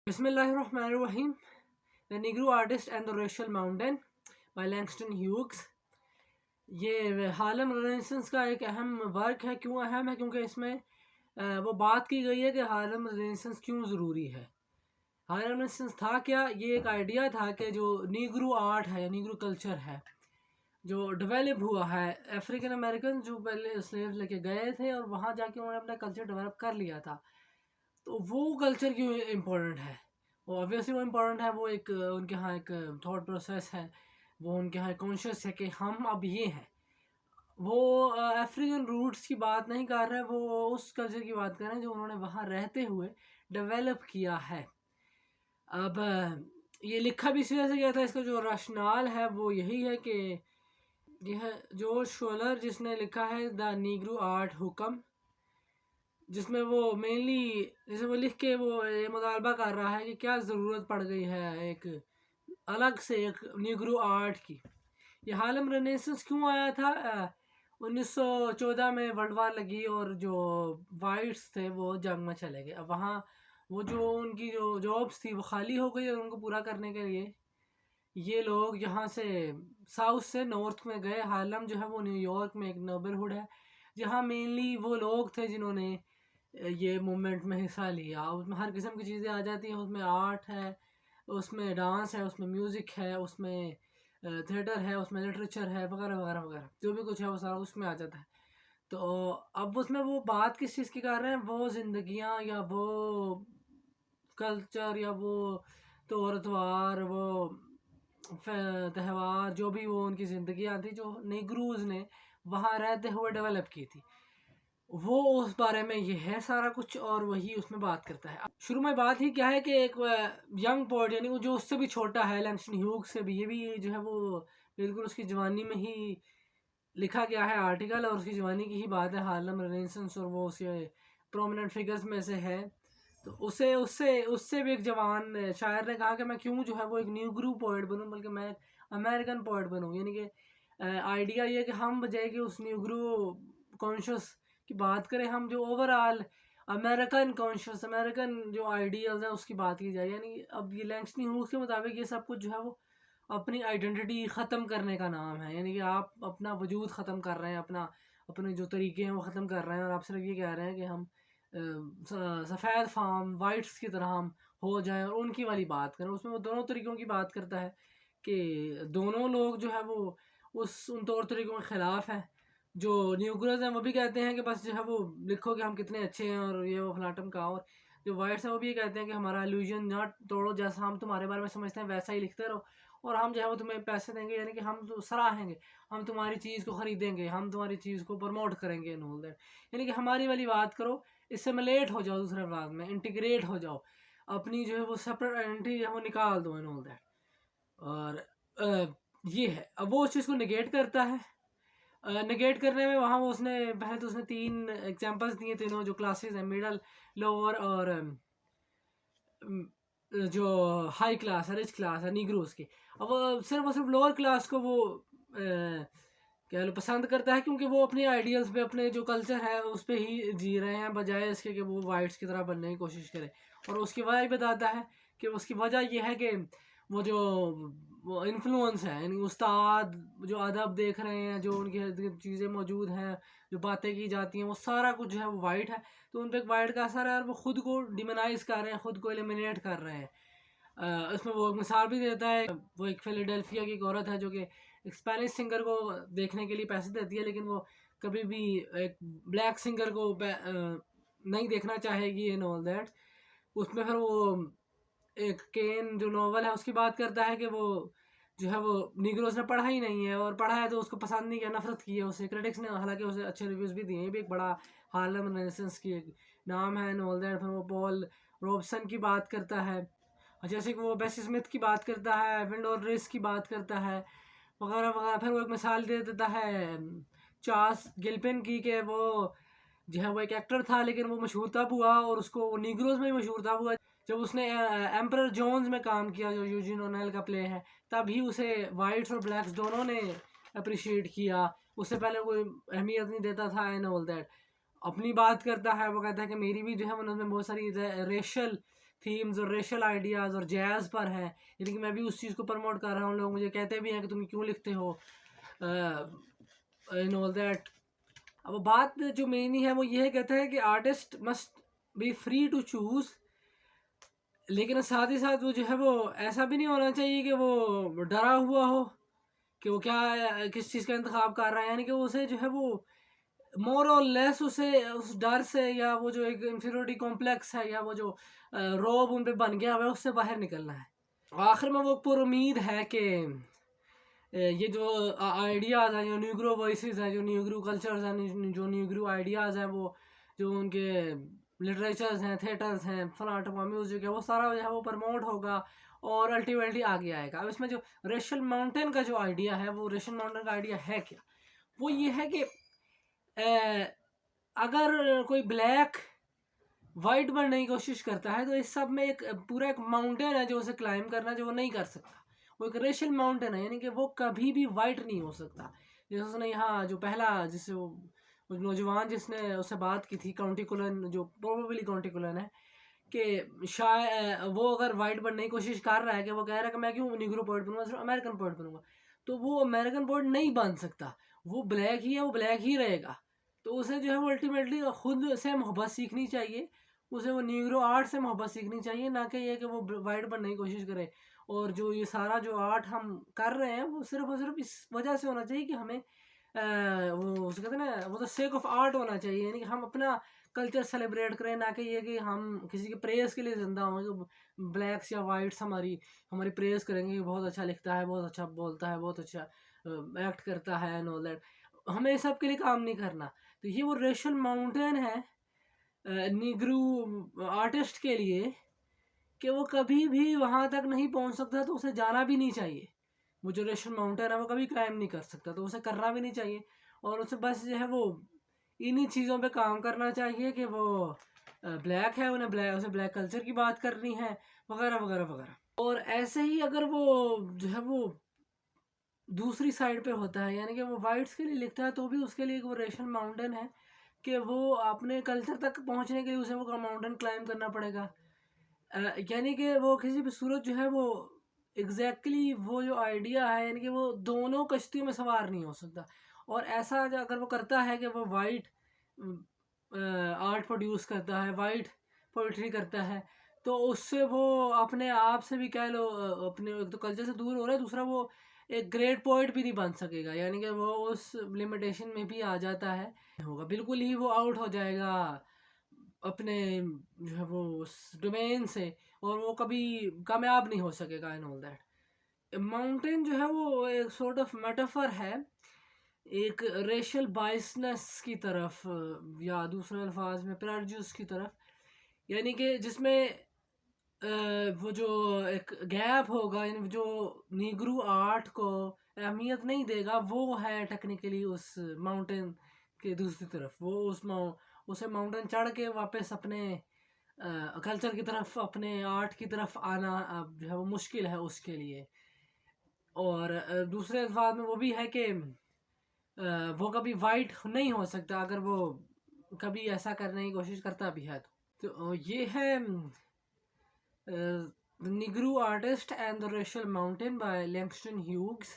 बिस्मिल्लाहिर्रहमानिर्रहीम। The Negro artist and the racial mountain by Langston Hughes. ये Harlem Renaissance का एक अहम वर्क है। क्यों अहम है? क्योंकि इसमें वो बात की गई है कि हार्लेम रेनेसेंस क्यों ज़रूरी है। हार्लेम रेनेसेंस था क्या? ये एक आइडिया था कि जो निग्रो आर्ट है या निग्रो कल्चर है जो डेवलप हुआ है, अफ्रीकन अमेरिकन जो पहले स्लेव लेके गए थे और वहाँ जाके उन्होंने अपना कल्चर डेवलप कर लिया था, तो वो कल्चर क्यों इम्पोर्टेंट है? वो ऑब्वियसली वो इम्पोर्टेंट है। वो एक उनके यहाँ एक थॉट प्रोसेस है, वो उनके यहाँ कॉन्शियस है कि हम अब ये हैं। वो अफ्रीकन रूट्स की बात नहीं कर रहे, वो उस कल्चर की बात कर रहे हैं जो उन्होंने वहाँ रहते हुए डेवलप किया है। अब ये लिखा भी इसी वजह से गया था। इसका जो रशनाल है वो यही है कि यह जॉर्ज शोलर जिसने लिखा है द नीग्रो आर्ट हुक्म, जिसमें वो मेनली जैसे वो लिख के वो ये मुतालबा कर रहा है कि क्या ज़रूरत पड़ गई है एक अलग से एक निग्रो आर्ट की। ये हार्लेम रेनेसेंस क्यों आया था? 1914 में वर्ल्ड वार लगी और जो वाइट्स थे वो जंग में चले गए। अब वहाँ वो जो उनकी जो जॉब्स थी वो खाली हो गई और उनको पूरा करने के लिए ये लोग यहाँ से साउथ से नॉर्थ में गए। हार्लेम जो है वो न्यूयॉर्क में एक नेबरहुड है जहाँ मेनली वो लोग थे जिन्होंने ये मूवमेंट में हिस्सा लिया। उसमें हर किस्म की चीज़ें आ जाती हैं। उसमें आर्ट है, उसमें डांस है, उसमें म्यूज़िक है, उसमें थिएटर है, उसमें लिटरेचर है, वगैरह वगैरह वगैरह जो भी कुछ है वो सारा उसमें आ जाता है। तो अब उसमें वो बात किस चीज़ की कर रहे हैं? वो ज़िंदगियाँ या वो कल्चर या वो तौर तवार, वो त्यौहार, जो भी वो उनकी ज़िंदगियाँ थी जो निग्रोज़ ने वहाँ रहते हुए डेवलप की थी, वो उस बारे में ये है सारा कुछ और वही उसमें बात करता है। शुरू में बात ही क्या है कि एक यंग पोएट यानी वो जो उससे भी छोटा है, लैंगस्टन ह्यूग्स से भी, ये भी जो है वो बिल्कुल उसकी जवानी में ही लिखा गया है आर्टिकल और उसकी जवानी की ही बात है। हार्लेम रेनेसेंस और वो उसके प्रोमिनेंट फिगर्स में से है। तो उसे उससे उससे भी एक जवान शायर ने कहा कि मैं क्यों जो है वो एक निग्रो पोएट बनूं, बल्कि मैं अमेरिकन पोएट बनूं। यानी कि आइडिया ये कि हम बजाय कि उस निग्रो कॉन्शियस की बात करें, हम जो ओवरऑल अमेरिकन कॉन्शियस, अमेरिकन जो आइडियल्स हैं उसकी बात की जाए। यानी अब ये लैंगस्टन ह्यूग्स के मुताबिक ये सब कुछ जो है वो अपनी आइडेंटिटी ख़त्म करने का नाम है। यानी कि आप अपना वजूद ख़त्म कर रहे हैं, अपने जो तरीके हैं वो ख़त्म कर रहे हैं और आप सिर्फ ये कह रहे हैं कि हम सफ़ेद फार्म वाइट्स की तरह हम हो जाएं और उनकी वाली बात करें। उसमें वो दोनों तरीक़ों की बात करता है कि दोनों लोग जो है वो उन तौर तरीक़ों के ख़िलाफ़ हैं। जो न्यूग्रोज हैं वो भी कहते हैं कि बस जो है वो लिखो कि हम कितने अच्छे हैं और ये वो फलाटम का, और जो वाइट्स हैं वो भी ये कहते हैं कि हमारा इल्यूजन ना तोड़ो, जैसा हम तुम्हारे बारे में समझते हैं वैसा ही लिखते रहो और हम जो है वो तुम्हें पैसे देंगे, यानी कि हम तो सराहेंगे, हम तुम्हारी चीज़ को ख़रीदेंगे, हम तुम्हारी चीज़ को प्रमोट करेंगे एंड ऑल दैट। यानी कि हमारी वाली बात करो, इसेमिलेट हो जाओ, दूसरे अल्फाज में इंटीग्रेट हो जाओ, अपनी जो है वो सेपरेट आइडेंटिटी है वो निकाल दो एंड ऑल दैट। और ये है। अब वो उस चीज़ को निगेट करता है। नेगेट करने में वहाँ वो उसने पहले तो उसने 3 एग्जांपल्स दिए। तीनों जो क्लासेस हैं, मिडल, लोअर और जो हाई क्लास है, रिच क्लास है, निग्रोस की। अब वो सिर्फ लोअर क्लास को वो क्या लो पसंद करता है क्योंकि वो अपने आइडियल्स पे, अपने जो कल्चर है उस पर ही जी रहे हैं, बजाय इसके कि वो वाइट्स की तरह बनने की कोशिश करें। और उसकी वजह ही बताता है कि उसकी वजह ये है कि वो जो वो इन्फ्लुएंस है, यानी उस्ताद जो अदब देख रहे हैं, जो उनकी चीज़ें मौजूद हैं, जो बातें की जाती हैं, वो सारा कुछ जो है वो वाइट है। तो उन पर एक वाइट का असर है और वो ख़ुद को डिमोनाइज कर रहे हैं, ख़ुद को एलिमिनेट कर रहे हैं। इसमें वो एक मिसाल भी देता है। वो एक फिलाडेल्फिया की एक औरत है जो कि एक स्पेनिश सिंगर को देखने के लिए पैसे देती है, लेकिन वो कभी भी एक ब्लैक सिंगर को नहीं देखना चाहेगी एंड ऑल दैट। उसमें फिर वो एक केन जो नॉवल है उसकी बात करता है कि वो जो है वो निग्रोस ने पढ़ा ही नहीं है, और पढ़ा है तो उसको पसंद नहीं किया, नफरत की है उससे। क्रिटिक्स ने हालांकि उसे अच्छे रिव्यूज़ भी दिए हैं। ये भी एक बड़ा हार्लेम रेनेसेंस की एक नाम है एंड ऑल दैट। फिर वो पॉल रॉबसन की बात करता है, जैसे कि वो बेसी स्मिथ की बात करता है, विंडोर रेस की बात करता है, वगैरह वगैरह। फिर वो एक मिसाल दे देता है चार्ल्स गिल्पिन की, कि वो जो है वो एक एक्टर था लेकिन वो मशहूर तब हुआ और उसको न्यूग्रोज में ही मशहूर तब हुआ जब उसने एम्परर जोन्स में काम किया, जो यूजिन ओनेल का प्ले है। तभी उसे वाइट्स और ब्लैक्स दोनों ने अप्रिशिएट किया। उससे पहले कोई अहमियत नहीं देता था एंड ऑल दैट। अपनी बात करता है, वो कहता है कि मेरी भी जो है उन्होंने बहुत सारी रेशल थीम्स और रेशल आइडियाज़ और जैज़ पर है, यानी कि मैं भी उस चीज़ को प्रमोट कर रहा हूँ। लोग मुझे कहते भी हैं कि तुम क्यों लिखते हो इन ऑल दैट। अब बात जो मेन ही है वो ये कहता है कि artist must be free to choose, लेकिन साथ ही साथ वो जो है वो ऐसा भी नहीं होना चाहिए कि वो डरा हुआ हो कि वो क्या किस चीज़ का इंतखाब कर रहा है, यानी कि उसे जो है वो मोर और लेस उसे उस डर से या वो जो एक इंफीरियरिटी कॉम्प्लेक्स है या वो जो रोब उन पे बन गया हुआ है उससे बाहर निकलना है। आखिर में वो पुर उम्मीद है कि ये जो आइडियाज़ हैं, जो न्यूग्रो वॉइसेस हैं, जो न्यूग्रो कल्चर्स हैं, जो न्यूग्रो आइडियाज़ हैं, वो जो उनके लिटरेचर्स हैं, थिएटर्स हैं, फलाना म्यूज़िक है, वो सारा जो है वो प्रमोट होगा और अल्टीमेटली आगे आएगा। अब इसमें जो रेशल माउंटेन का जो आइडिया है, वो रेशल माउंटेन का आइडिया है क्या? वो ये है कि अगर कोई ब्लैक वाइट बनने की कोशिश करता है तो इस सब में एक पूरा एक माउंटेन है जो उसे क्लाइम करना, जो वो नहीं कर सकता। वो एक रेशियल माउंटेन है, यानी कि वो कभी भी वाइट नहीं हो सकता। जैसे उसने यहाँ जो पहला जिससे वो नौजवान जिसने उससे बात की थी, काउंटी कुलन, जो प्रोबेबली काउंटी कुलन है, कि शायद वो अगर वाइट बनने की कोशिश कर रहा है, कि वो कह रहा है कि मैं क्यों निग्रो पोइट बनूंगा, सिर्फ अमेरिकन पोइट बनूंगा, तो वो अमेरिकन पोइट नहीं बन सकता। वो ब्लैक ही है, वो ब्लैक ही रहेगा। तो उसे जो है वो अल्टीमेटली खुद से मोहब्बत सीखनी चाहिए, उसे वो न्यूग्रो आर्ट से मोहब्बत सीखनी चाहिए, ना कि ये कि वो वाइट बनने की कोशिश करे। और जो ये सारा जो आर्ट हम कर रहे हैं वो सिर्फ और सिर्फ इस वजह से होना चाहिए कि हमें वो उसे कहते हैं ना, वो तो सेक ऑफ आर्ट होना चाहिए, यानी कि हम अपना कल्चर सेलिब्रेट करें, ना कि ये कि हम किसी के प्रेज़ के लिए ज़िंदा हों। जो ब्लैक्स या वाइट्स हमारी हमारी प्रेज़ करेंगे कि बहुत अच्छा लिखता है, बहुत अच्छा बोलता है, बहुत अच्छा एक्ट करता है एंड ऑल दैट। हमें सब के लिए काम नहीं करना। तो ये वो रेशल माउंटेन है निग्रू आर्टिस्ट के लिए, कि वो कभी भी वहाँ तक नहीं पहुँच सकता, तो उसे जाना भी नहीं चाहिए। वो जो रेशल माउंटेन है वो कभी क्लाइम नहीं कर सकता, तो उसे करना भी नहीं चाहिए। और उसे बस जो है वो इन्हीं चीज़ों पे काम करना चाहिए कि वो ब्लैक है, उसे ब्लैक कल्चर की बात करनी है, वगैरह वगैरह वगैरह। और ऐसे ही अगर वो जो है वो दूसरी साइड पे होता है, यानी कि वो वाइट्स के लिए लिखता है, तो भी उसके लिए एक वो रेशल माउंटेन है कि वो अपने कल्चर तक पहुंचने के लिए उसे वो माउंटेन क्लाइम करना पड़ेगा। यानी कि वो किसी भी सूरत जो है वो वो जो आइडिया है, यानी कि वो दोनों कश्तियों में सवार नहीं हो सकता। और ऐसा अगर वो करता है कि वो वाइट आर्ट प्रोड्यूस करता है, वाइट पोइट्री करता है, तो उससे वो अपने आप से भी कह लो अपने एक तो कल्चर से दूर हो रहा है, दूसरा वो एक ग्रेट पोइट भी नहीं बन सकेगा, यानी कि वो उस लिमिटेशन में भी आ जाता है, होगा बिल्कुल ही वो आउट हो जाएगा अपने जो है वो उस डोमेन से, और वो कभी कामयाब नहीं हो सकेगा इन ऑल दैट। माउंटेन जो है वो एक सॉर्ट ऑफ मेटाफर है एक रेशियल बाइसनेस की तरफ, या दूसरे अल्फाज में प्रेजुडिस की तरफ, यानी कि जिसमें वो जो एक गैप होगा, यानी जो नीग्रू आर्ट को अहमियत नहीं देगा, वो है टेक्निकली उस माउंटेन के दूसरी तरफ। वो उसे माउंटेन चढ़ के वापस अपने कल्चर की तरफ, अपने आर्ट की तरफ आना जो है वो मुश्किल है उसके लिए। और दूसरे अल्फाज में वो भी है कि वो कभी वाइट नहीं हो सकता अगर वो कभी ऐसा करने की कोशिश करता भी है। तो ये है Negro artist and the racial mountain by Langston Hughes.